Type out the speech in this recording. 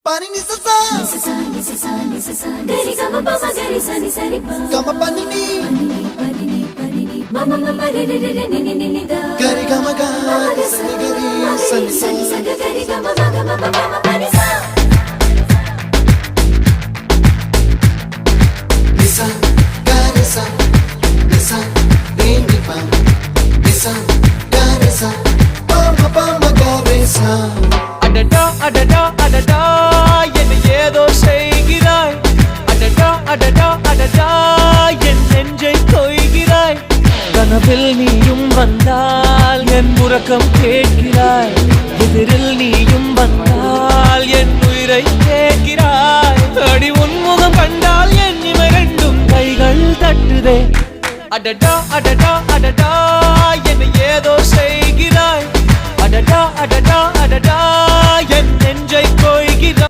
Pani ni sa sa gari ga ma pa ma gari sa ni sa ri pa ga ma pa ni ma ma ma ma re re re ni ni ni da gari ga ma ga sa ni gari sa ni sa gari ga ma ga ma pa ma pa ni sa ni sa gari sa re ni pa ni sa gari sa pa ma gari sa adada adada adada என்ன ஏதோ செய்கிறாய் adada adada adada என் நெஞ்சை கொய்கிறாய் கனவில் நீயும் வந்தால் என் உறக்கம் கேட்கிறாய் எதிரில் நீயும் வந்தால் என் உயிரை கேட்கிறாய் அடி உன்முகம் கண்டால் என் இமை ரெண்டும் கைகள் தட்டுதே adada adada adada என்ன ஏதோ செய்கிறாய் adada adada adada என் நெஞ்சை கொய்கிறாய்